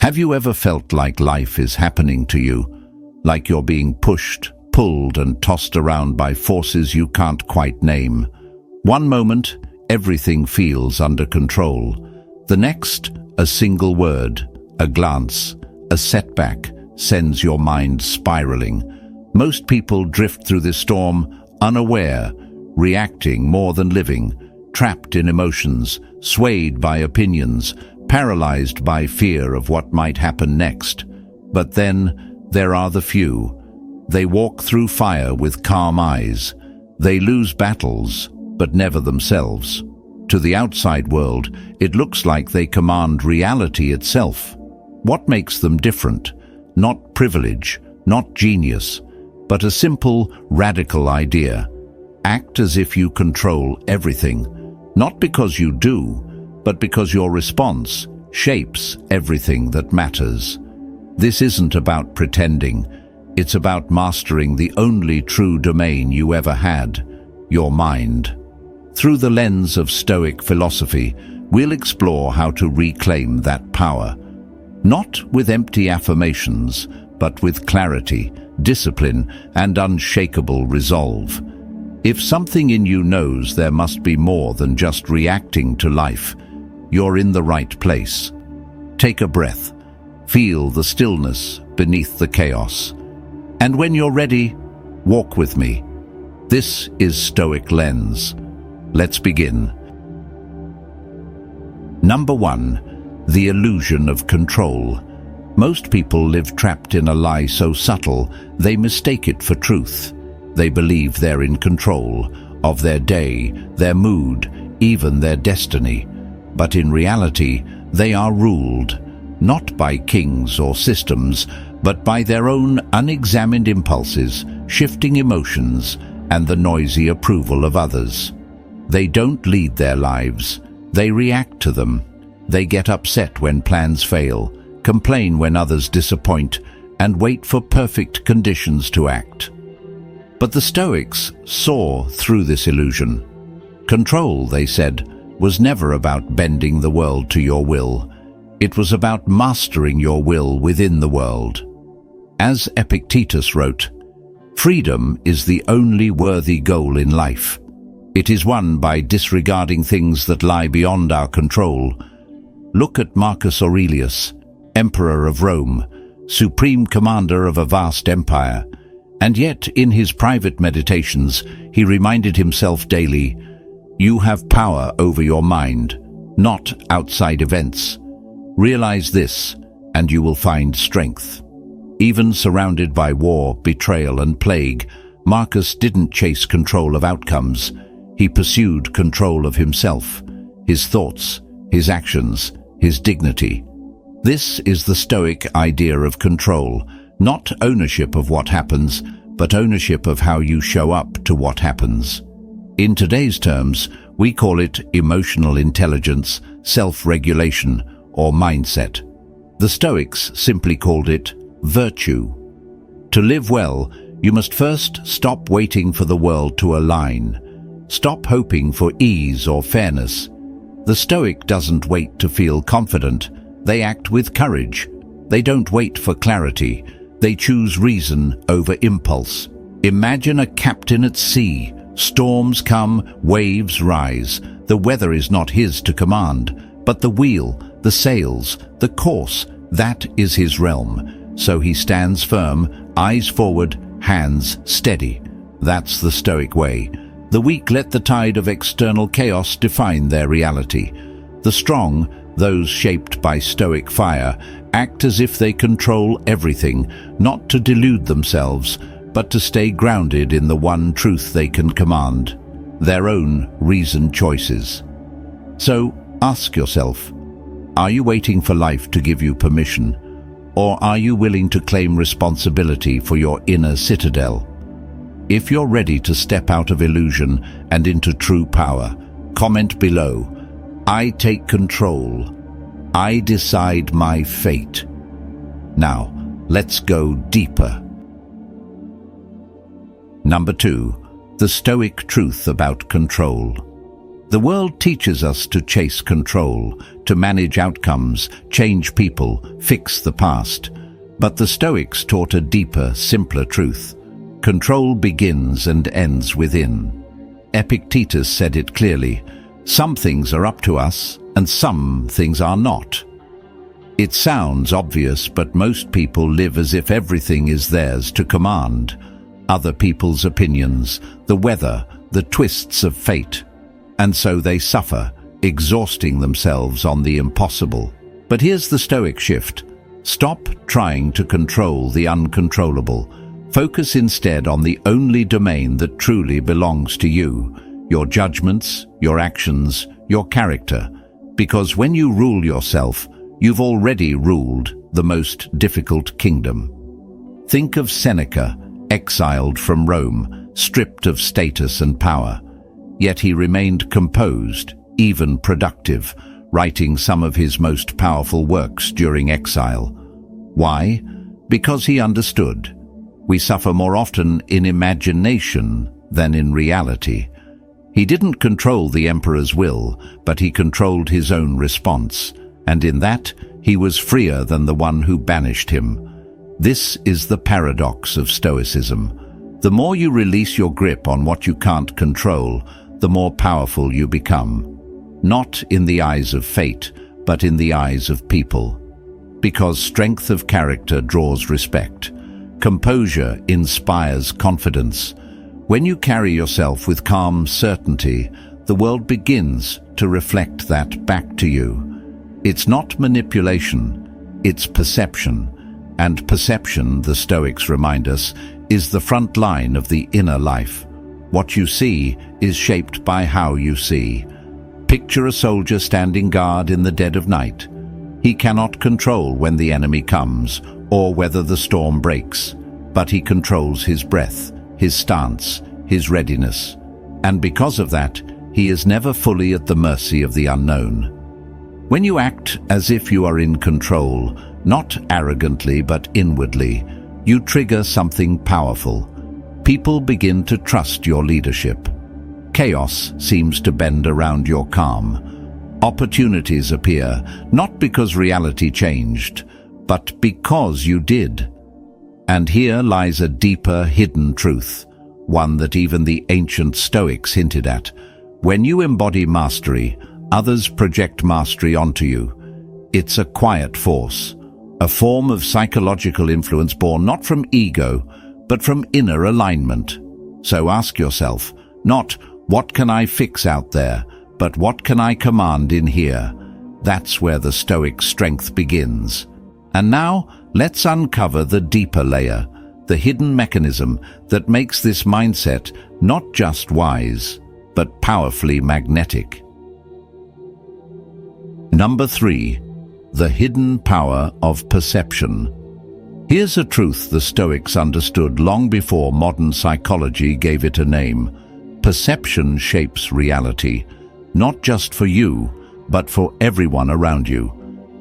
Have you ever felt like life is happening to you, like you're being pushed, pulled, and tossed around by forces you can't quite name? One moment, everything feels under control. The next, a single word, a glance, a setback sends your mind spiraling. Most people drift through this storm unaware, reacting more than living, trapped in emotions, swayed by opinions, paralyzed by fear of what might happen next. But then there are the few. They walk through fire with calm eyes. They lose battles, but never themselves. To the outside world, it looks like they command reality itself. What makes them different? Not privilege, not genius, but a simple, radical idea. Act as if you control everything, not because you do, but because your response shapes everything that matters. This isn't about pretending. It's about mastering the only true domain you ever had, your mind. Through the lens of Stoic philosophy, we'll explore how to reclaim that power. Not with empty affirmations, but with clarity, discipline, and unshakable resolve. If something in you knows there must be more than just reacting to life, you're in the right place. Take a breath. Feel the stillness beneath the chaos. And when you're ready, walk with me. This is Stoic Lens. Let's begin. Number 1. The illusion of control. Most people live trapped in a lie so subtle they mistake it for truth. They believe they're in control of their day, their mood, even their destiny. But in reality, they are ruled, not by kings or systems, but by their own unexamined impulses, shifting emotions, and the noisy approval of others. They don't lead their lives, they react to them. They get upset when plans fail, complain when others disappoint, and wait for perfect conditions to act. But the Stoics saw through this illusion. Control, they said, was never about bending the world to your will. It was about mastering your will within the world. As Epictetus wrote, "Freedom is the only worthy goal in life. It is won by disregarding things that lie beyond our control." Look at Marcus Aurelius, Emperor of Rome, supreme commander of a vast empire. And yet, in his private meditations, he reminded himself daily, "You have power over your mind, not outside events. Realize this, and you will find strength." Even surrounded by war, betrayal, and plague, Marcus didn't chase control of outcomes. He pursued control of himself, his thoughts, his actions, his dignity. This is the Stoic idea of control, not ownership of what happens, but ownership of how you show up to what happens. In today's terms, we call it emotional intelligence, self-regulation, or mindset. The Stoics simply called it virtue. To live well, you must first stop waiting for the world to align. Stop hoping for ease or fairness. The Stoic doesn't wait to feel confident. They act with courage. They don't wait for clarity. They choose reason over impulse. Imagine a captain at sea. Storms come, waves rise. The weather is not his to command, but the wheel, the sails, the course, that is his realm. So he stands firm, eyes forward, hands steady. That's the Stoic way. The weak let the tide of external chaos define their reality. The strong, those shaped by Stoic fire, act as if they control everything, not to delude themselves, but to stay grounded in the one truth they can command, their own reasoned choices. So, ask yourself, are you waiting for life to give you permission, or are you willing to claim responsibility for your inner citadel? If you're ready to step out of illusion and into true power, comment below, "I take control. I decide my fate." Now, let's go deeper. Number 2. The Stoic truth about control. The world teaches us to chase control, to manage outcomes, change people, fix the past. But the Stoics taught a deeper, simpler truth. Control begins and ends within. Epictetus said it clearly: some things are up to us, and some things are not. It sounds obvious, but most people live as if everything is theirs to command. Other people's opinions, the weather, the twists of fate. And so they suffer, exhausting themselves on the impossible. But here's the Stoic shift. Stop trying to control the uncontrollable. Focus instead on the only domain that truly belongs to you: your judgments, your actions, your character. Because when you rule yourself, you've already ruled the most difficult kingdom. Think of Seneca, exiled from Rome, stripped of status and power. Yet he remained composed, even productive, writing some of his most powerful works during exile. Why? Because he understood. We suffer more often in imagination than in reality. He didn't control the emperor's will, but he controlled his own response, and in that he was freer than the one who banished him. This is the paradox of Stoicism. The more you release your grip on what you can't control, the more powerful you become. Not in the eyes of fate, but in the eyes of people. Because strength of character draws respect. Composure inspires confidence. When you carry yourself with calm certainty, the world begins to reflect that back to you. It's not manipulation, it's perception. And perception, the Stoics remind us, is the front line of the inner life. What you see is shaped by how you see. Picture a soldier standing guard in the dead of night. He cannot control when the enemy comes or whether the storm breaks, but he controls his breath, his stance, his readiness. And because of that, he is never fully at the mercy of the unknown. When you act as if you are in control, not arrogantly but inwardly, you trigger something powerful. People begin to trust your leadership. Chaos seems to bend around your calm. Opportunities appear, not because reality changed, but because you did. And here lies a deeper, hidden truth, one that even the ancient Stoics hinted at. When you embody mastery, others project mastery onto you. It's a quiet force, a form of psychological influence born not from ego, but from inner alignment. So ask yourself, not what can I fix out there, but what can I command in here? That's where the Stoic strength begins. And now, let's uncover the deeper layer, the hidden mechanism that makes this mindset not just wise, but powerfully magnetic. Number 3. The hidden power of perception. Here's a truth the Stoics understood long before modern psychology gave it a name. Perception shapes reality, not just for you, but for everyone around you.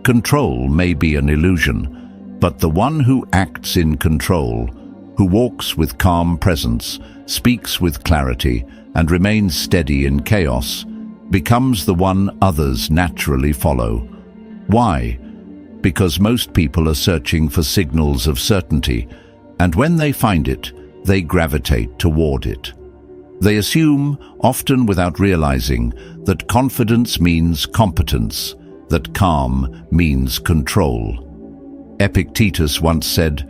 Control may be an illusion, but the one who acts in control, who walks with calm presence, speaks with clarity, and remains steady in chaos, becomes the one others naturally follow. Why? Because most people are searching for signals of certainty, and when they find it, they gravitate toward it. They assume, often without realizing, that confidence means competence, that calm means control. Epictetus once said,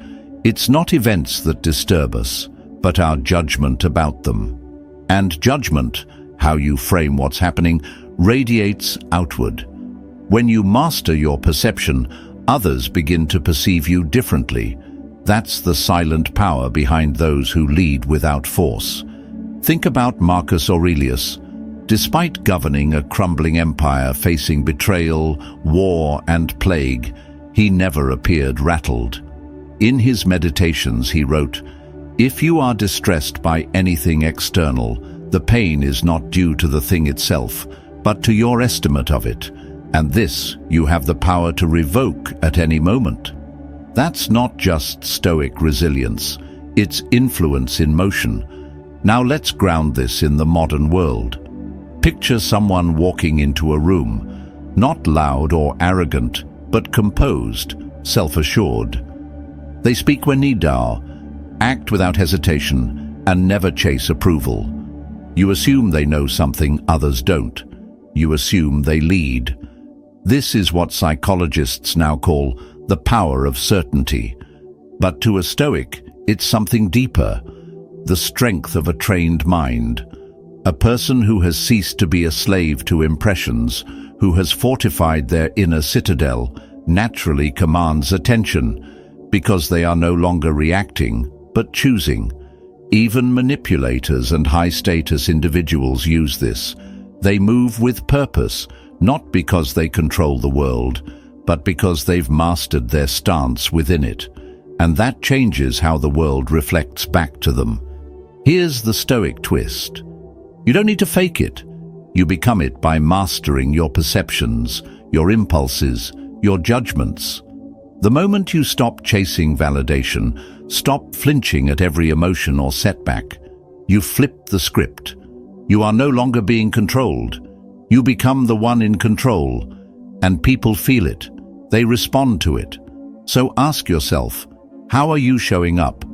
"It's not events that disturb us, but our judgment about them." And judgment, how you frame what's happening, radiates outward. When you master your perception, others begin to perceive you differently. That's the silent power behind those who lead without force. Think about Marcus Aurelius. Despite governing a crumbling empire facing betrayal, war, and plague, he never appeared rattled. In his meditations he wrote, "If you are distressed by anything external, the pain is not due to the thing itself, but to your estimate of it, and this you have the power to revoke at any moment." That's not just Stoic resilience, it's influence in motion. Now let's ground this in the modern world. Picture someone walking into a room, not loud or arrogant, but composed, self-assured. They speak when need are, act without hesitation, and never chase approval. You assume they know something others don't. You assume they lead. This is what psychologists now call the power of certainty. But to a Stoic, it's something deeper, the strength of a trained mind. A person who has ceased to be a slave to impressions, who has fortified their inner citadel, naturally commands attention, because they are no longer reacting, but choosing. Even manipulators and high-status individuals use this. They move with purpose, not because they control the world, but because they've mastered their stance within it. And that changes how the world reflects back to them. Here's the Stoic twist. You don't need to fake it. You become it by mastering your perceptions, your impulses, your judgments. The moment you stop chasing validation, stop flinching at every emotion or setback, you flip the script. You are no longer being controlled. You become the one in control, and people feel it. They respond to it. So ask yourself, how are you showing up?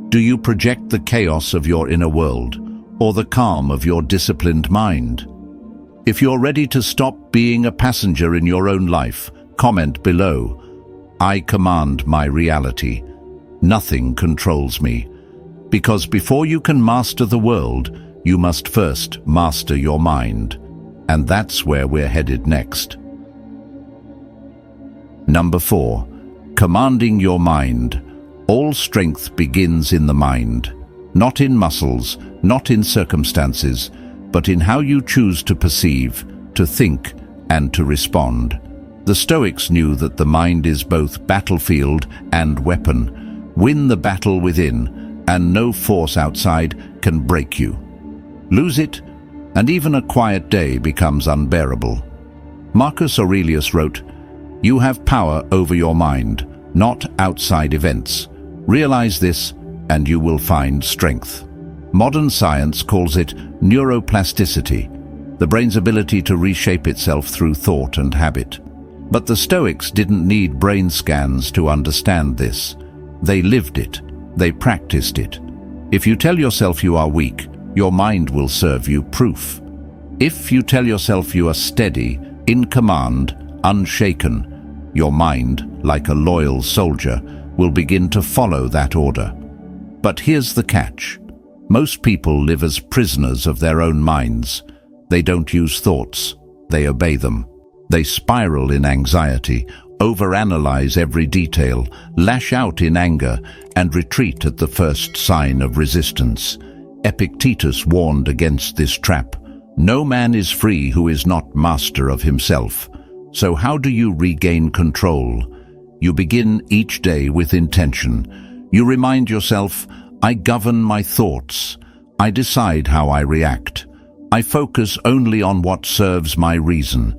Do you project the chaos of your inner world, or the calm of your disciplined mind? If you're ready to stop being a passenger in your own life, comment below. I command my reality. Nothing controls me. Because before you can master the world, you must first master your mind. And that's where we're headed next. Number 4. Commanding your mind. All strength begins in the mind. Not in muscles, not in circumstances, but in how you choose to perceive, to think, and to respond. The Stoics knew that the mind is both battlefield and weapon. Win the battle within, and no force outside can break you. Lose it, and even a quiet day becomes unbearable. Marcus Aurelius wrote, "You have power over your mind, not outside events. Realize this, and you will find strength." Modern science calls it neuroplasticity, the brain's ability to reshape itself through thought and habit. But the Stoics didn't need brain scans to understand this. They lived it. They practiced it. If you tell yourself you are weak, your mind will serve you proof. If you tell yourself you are steady, in command, unshaken, your mind, like a loyal soldier, will begin to follow that order. But here's the catch. Most people live as prisoners of their own minds. They don't use thoughts. They obey them. They spiral in anxiety, overanalyze every detail, lash out in anger, and retreat at the first sign of resistance. Epictetus warned against this trap. No man is free who is not master of himself. So how do you regain control? You begin each day with intention. You remind yourself, I govern my thoughts. I decide how I react. I focus only on what serves my reason.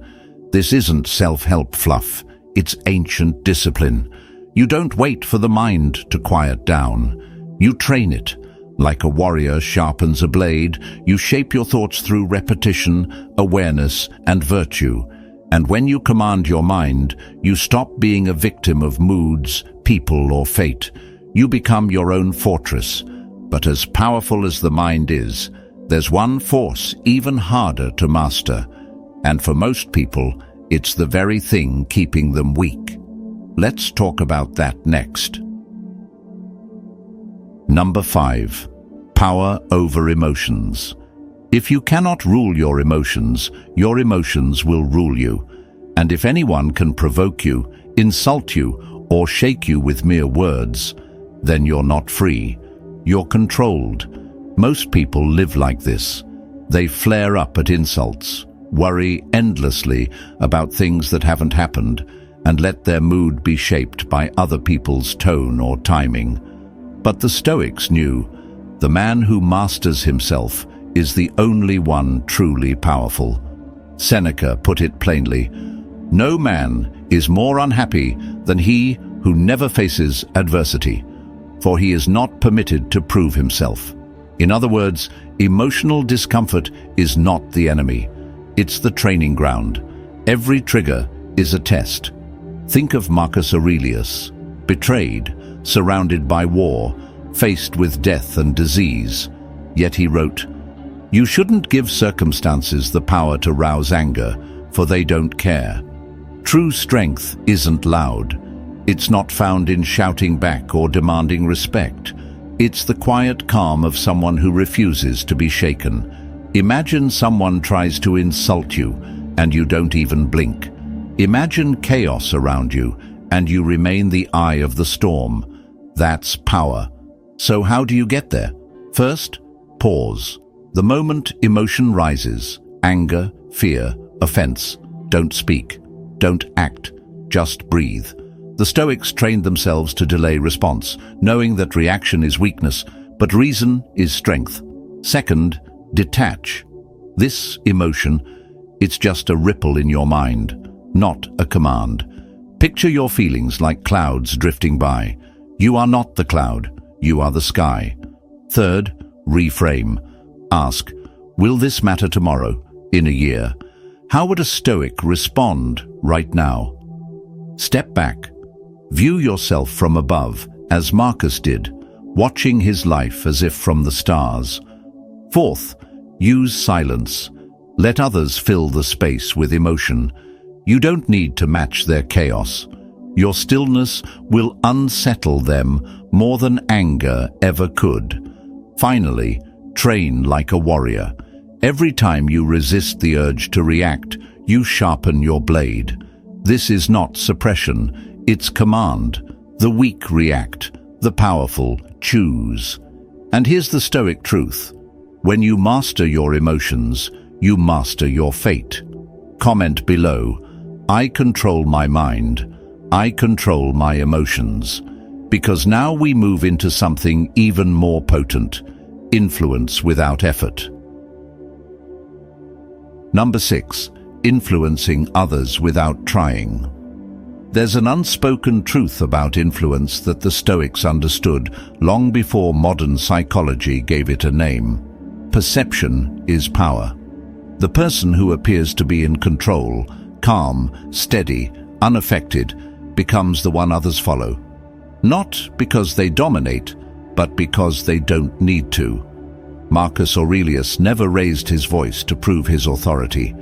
This isn't self-help fluff. It's ancient discipline. You don't wait for the mind to quiet down. You train it. Like a warrior sharpens a blade, you shape your thoughts through repetition, awareness, and virtue. And when you command your mind, you stop being a victim of moods, people, or fate. You become your own fortress. But as powerful as the mind is, there's one force even harder to master. And for most people, it's the very thing keeping them weak. Let's talk about that next. Number 5. Power over emotions. If you cannot rule your emotions will rule you. And if anyone can provoke you, insult you, or shake you with mere words, then you're not free. You're controlled. Most people live like this. They flare up at insults, worry endlessly about things that haven't happened, and let their mood be shaped by other people's tone or timing. But the Stoics knew the man who masters himself is the only one truly powerful. Seneca put it plainly, "No man is more unhappy than he who never faces adversity, for he is not permitted to prove himself." In other words, emotional discomfort is not the enemy. It's the training ground. Every trigger is a test. Think of Marcus Aurelius, betrayed, surrounded by war, faced with death and disease. Yet he wrote, "You shouldn't give circumstances the power to rouse anger, for they don't care." True strength isn't loud. It's not found in shouting back or demanding respect. It's the quiet calm of someone who refuses to be shaken. Imagine someone tries to insult you and you don't even blink. Imagine chaos around you and you remain the eye of the storm. That's power. So how do you get there? First, pause. The moment emotion rises, anger, fear, offense, don't speak, don't act, just breathe. The Stoics trained themselves to delay response, knowing that reaction is weakness, but reason is strength. Second, detach. This emotion, it's just a ripple in your mind, not a command. Picture your feelings like clouds drifting by. You are not the cloud, you are the sky. Third, reframe. Ask, will this matter tomorrow, in a year? How would a Stoic respond right now? Step back. View yourself from above, as Marcus did, watching his life as if from the stars. Fourth, use silence. Let others fill the space with emotion. You don't need to match their chaos. Your stillness will unsettle them more than anger ever could. Finally, train like a warrior. Every time you resist the urge to react, you sharpen your blade. This is not suppression, it's command. The weak react, the powerful choose. And here's the Stoic truth. When you master your emotions, you master your fate. Comment below, I control my mind, I control my emotions. Because now we move into something even more potent, influence without effort. Number 6, influencing others without trying. There's an unspoken truth about influence that the Stoics understood long before modern psychology gave it a name. Perception is power. The person who appears to be in control, calm, steady, unaffected, becomes the one others follow. Not because they dominate, but because they don't need to. Marcus Aurelius never raised his voice to prove his authority.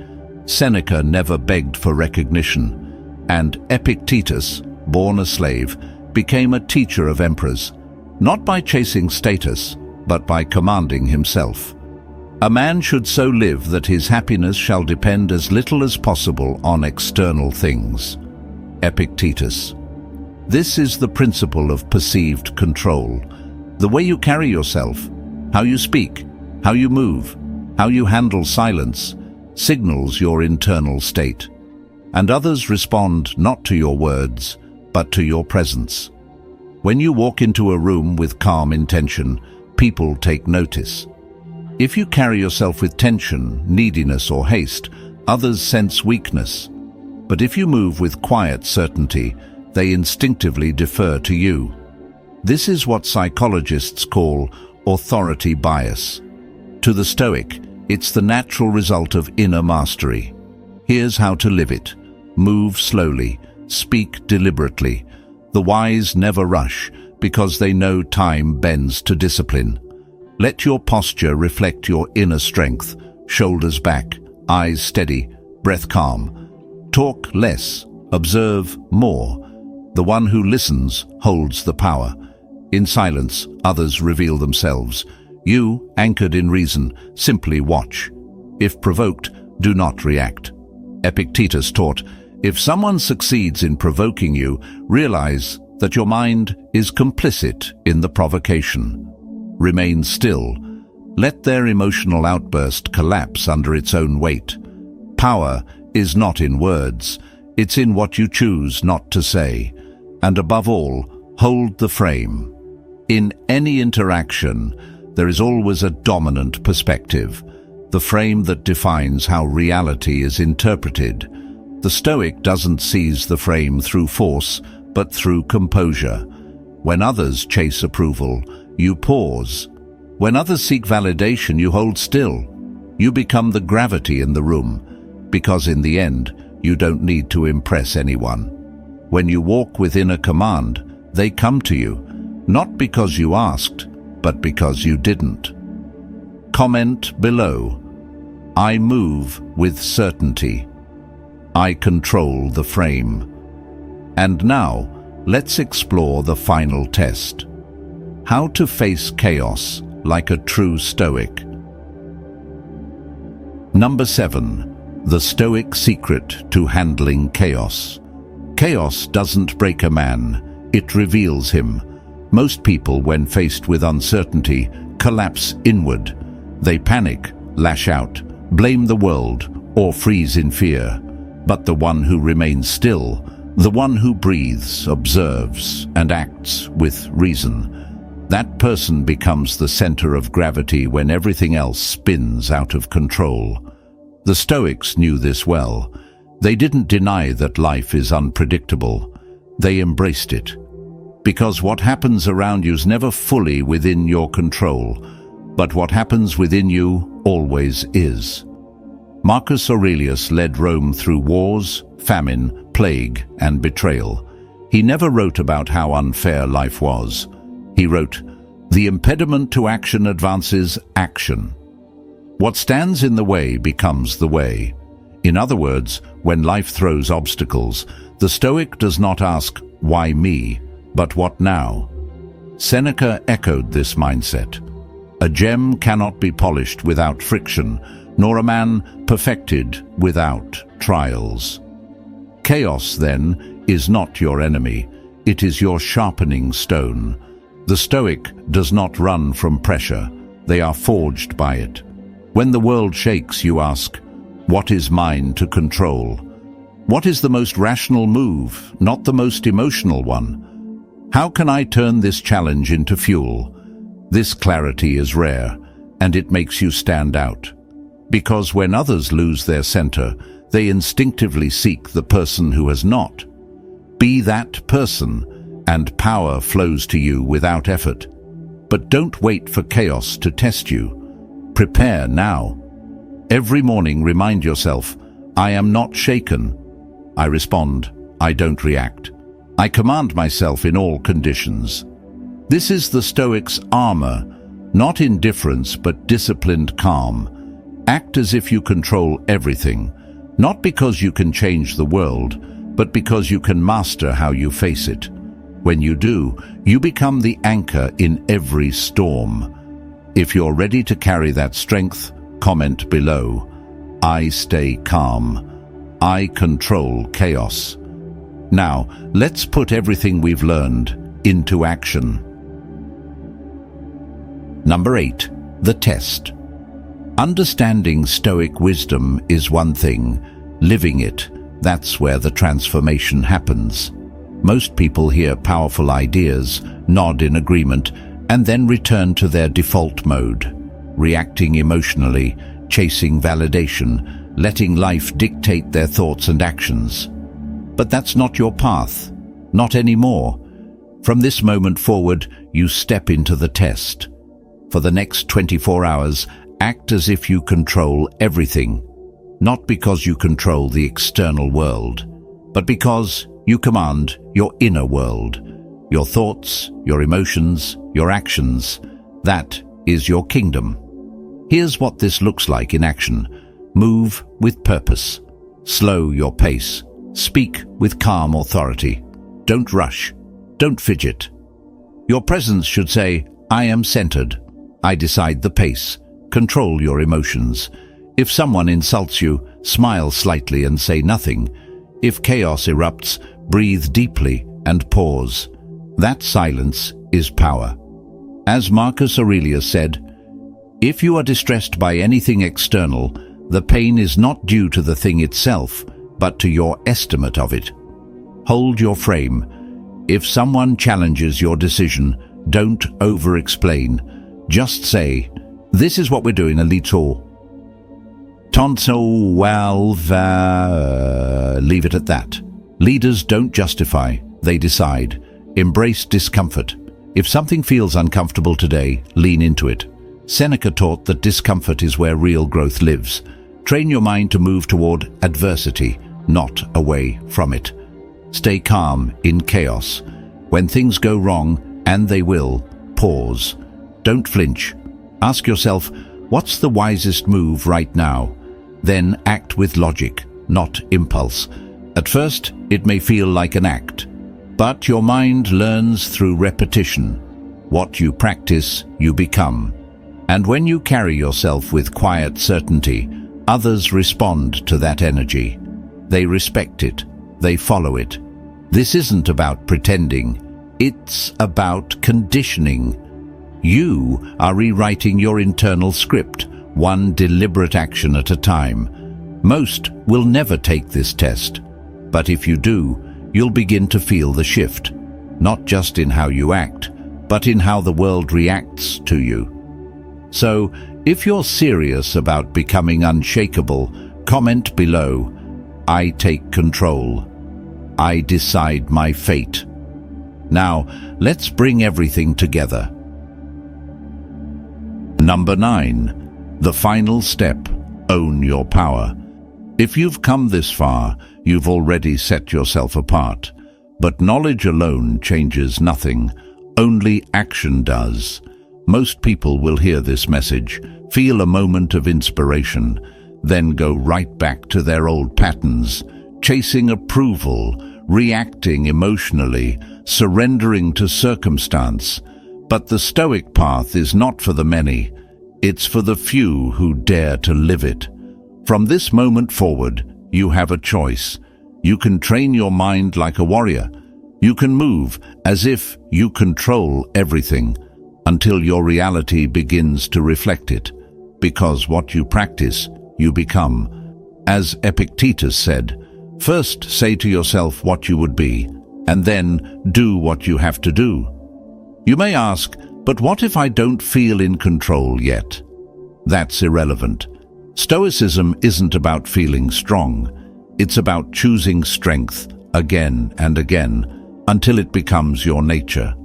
Seneca never begged for recognition. And Epictetus, born a slave, became a teacher of emperors, not by chasing status, but by commanding himself. A man should so live that his happiness shall depend as little as possible on external things. Epictetus. This is the principle of perceived control. The way you carry yourself, how you speak, how you move, how you handle silence, signals your internal state. And others respond not to your words, but to your presence. When you walk into a room with calm intention, people take notice. If you carry yourself with tension, neediness, or haste, others sense weakness. But if you move with quiet certainty, they instinctively defer to you. This is what psychologists call authority bias. To the Stoic, it's the natural result of inner mastery. Here's how to live it. Move slowly, speak deliberately. The wise never rush, because they know time bends to discipline. Let your posture reflect your inner strength, shoulders back, eyes steady, breath calm. Talk less, observe more. The one who listens holds the power. In silence, others reveal themselves. You, anchored in reason, simply watch. If provoked, do not react. Epictetus taught, if someone succeeds in provoking you, realize that your mind is complicit in the provocation. Remain still. Let their emotional outburst collapse under its own weight. Power is not in words, it's in what you choose not to say. And above all, hold the frame. In any interaction, there is always a dominant perspective, the frame that defines how reality is interpreted. The Stoic doesn't seize the frame through force, but through composure. When others chase approval, you pause. When others seek validation, you hold still. You become the gravity in the room. because in the end, you don't need to impress anyone. When you walk with inner command, they come to you, not because you asked, but because you didn't. Comment below. I move with certainty. I control the frame. And now, let's explore the final test. How to face chaos like a true Stoic. Number 7. The Stoic secret to handling chaos. Chaos doesn't break a man, it reveals him. Most people, when faced with uncertainty, collapse inward. They panic, lash out, blame the world, or freeze in fear. But the one who remains still, the one who breathes, observes, and acts with reason, that person becomes the center of gravity when everything else spins out of control. The Stoics knew this well. They didn't deny that life is unpredictable. They embraced it. Because what happens around you is never fully within your control, but what happens within you always is. Marcus Aurelius led Rome through wars, famine, plague, and betrayal. He never wrote about how unfair life was. He wrote, "The impediment to action advances action. What stands in the way becomes the way." In other words, when life throws obstacles, the Stoic does not ask, "Why me?" but "What now?" Seneca echoed this mindset. A gem cannot be polished without friction, nor a man perfected without trials. Chaos, then, is not your enemy. It is your sharpening stone. The Stoic does not run from pressure. They are forged by it. When the world shakes, you ask, what is mine to control? What is the most rational move, not the most emotional one? How can I turn this challenge into fuel? This clarity is rare, and it makes you stand out. Because when others lose their center, they instinctively seek the person who has not. Be that person, and power flows to you without effort. But don't wait for chaos to test you. Prepare now. Every morning remind yourself, I am not shaken. I respond, I don't react. I command myself in all conditions. This is the Stoic's armor, not indifference but disciplined calm. Act as if you control everything, not because you can change the world, but because you can master how you face it. When you do, you become the anchor in every storm. If you're ready to carry that strength, comment below. I stay calm. I control chaos. Now, let's put everything we've learned into action. Number 8. The test. Understanding Stoic wisdom is one thing. Living it, that's where the transformation happens. Most people hear powerful ideas, nod in agreement, and then return to their default mode, reacting emotionally, chasing validation, letting life dictate their thoughts and actions. But that's not your path, not anymore. From this moment forward, you step into the test. For the next 24 hours, act as if you control everything, not because you control the external world, but because you command your inner world, your thoughts, your emotions, your actions. That is your kingdom. Here's what this looks like in action. Move with purpose. Slow your pace. Speak with calm authority. Don't rush. Don't fidget. Your presence should say, I am centered. I decide the pace. Control your emotions. If someone insults you, smile slightly and say nothing. If chaos erupts, breathe deeply and pause. That silence is power. As Marcus Aurelius said, if you are distressed by anything external, the pain is not due to the thing itself, but to your estimate of it. Hold your frame. If someone challenges your decision, don't over-explain. Just say, this is what we're doing, Alito. Tonso leave it at that. Leaders don't justify, they decide. Embrace discomfort. If something feels uncomfortable today, lean into it. Seneca taught that discomfort is where real growth lives. Train your mind to move toward adversity, not away from it. Stay calm in chaos. When things go wrong, and they will, pause. Don't flinch. Ask yourself, what's the wisest move right now? Then act with logic, not impulse. At first, it may feel like an act, but your mind learns through repetition. What you practice, you become. And when you carry yourself with quiet certainty, others respond to that energy. They respect it. They follow it. This isn't about pretending. It's about conditioning. You are rewriting your internal script, one deliberate action at a time. Most will never take this test. But if you do, you'll begin to feel the shift, not just in how you act, but in how the world reacts to you. So, if you're serious about becoming unshakable, comment below, I take control. I decide my fate. Now, let's bring everything together. Number 9. The final step. Own your power. If you've come this far, you've already set yourself apart. But knowledge alone changes nothing. Only action does. Most people will hear this message, feel a moment of inspiration, then go right back to their old patterns, chasing approval, reacting emotionally, surrendering to circumstance. But the Stoic path is not for the many. It's for the few who dare to live it. From this moment forward, you have a choice. You can train your mind like a warrior. You can move as if you control everything until your reality begins to reflect it. Because what you practice, you become. As Epictetus said, first say to yourself what you would be, and then do what you have to do. You may ask, but what if I don't feel in control yet? That's irrelevant. Stoicism isn't about feeling strong. It's about choosing strength again and again until it becomes your nature.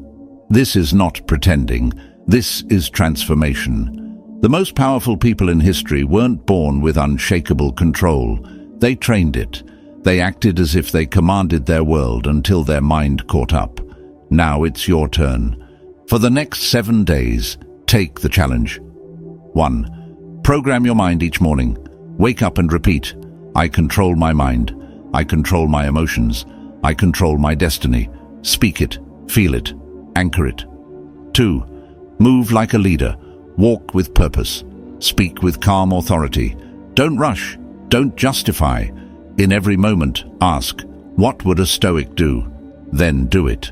This is not pretending. This is transformation. The most powerful people in history weren't born with unshakable control. They trained it. They acted as if they commanded their world until their mind caught up. Now it's your turn. For the next 7 days, take the challenge. 1. Program your mind each morning. Wake up and repeat, I control my mind. I control my emotions. I control my destiny. Speak it, feel it, anchor it. 2. Move like a leader. Walk with purpose. Speak with calm authority. Don't rush. Don't justify. In every moment, ask, what would a Stoic do? Then do it.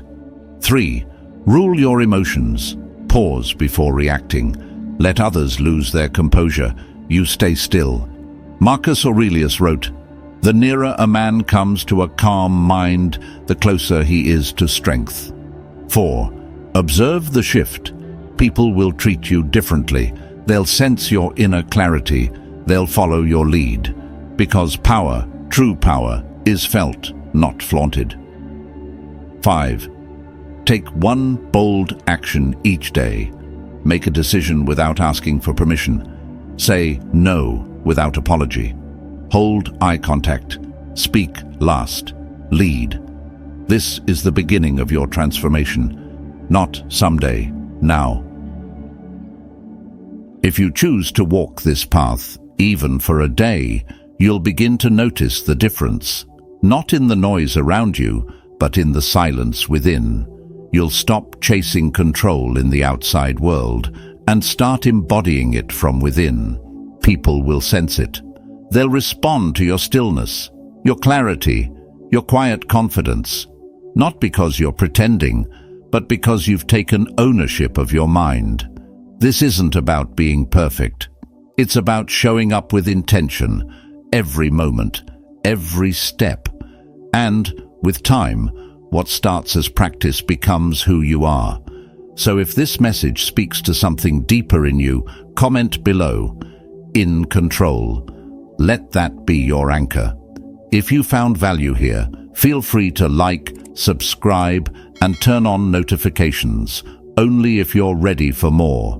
3. Rule your emotions. Pause before reacting. Let others lose their composure. You stay still. Marcus Aurelius wrote, the nearer a man comes to a calm mind, the closer he is to strength. 4. Observe the shift. People will treat you differently. They'll sense your inner clarity. They'll follow your lead. Because power, true power, is felt, not flaunted. 5. Take one bold action each day. Make a decision without asking for permission. Say no without apology. Hold eye contact. Speak last. Lead. This is the beginning of your transformation. Not someday, now. If you choose to walk this path, even for a day, you'll begin to notice the difference. Not in the noise around you, but in the silence within. You'll stop chasing control in the outside world and start embodying it from within. People will sense it. They'll respond to your stillness, your clarity, your quiet confidence. Not because you're pretending, but because you've taken ownership of your mind. This isn't about being perfect. It's about showing up with intention, every moment, every step. And, with time, what starts as practice becomes who you are. So if this message speaks to something deeper in you, comment below, in control. Let that be your anchor. If you found value here, feel free to like, subscribe, and turn on notifications, only if you're ready for more.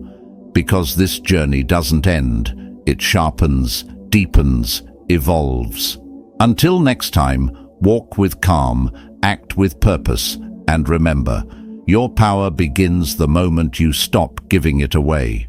Because this journey doesn't end, it sharpens, deepens, evolves. Until next time, walk with calm, act with purpose, and remember, your power begins the moment you stop giving it away.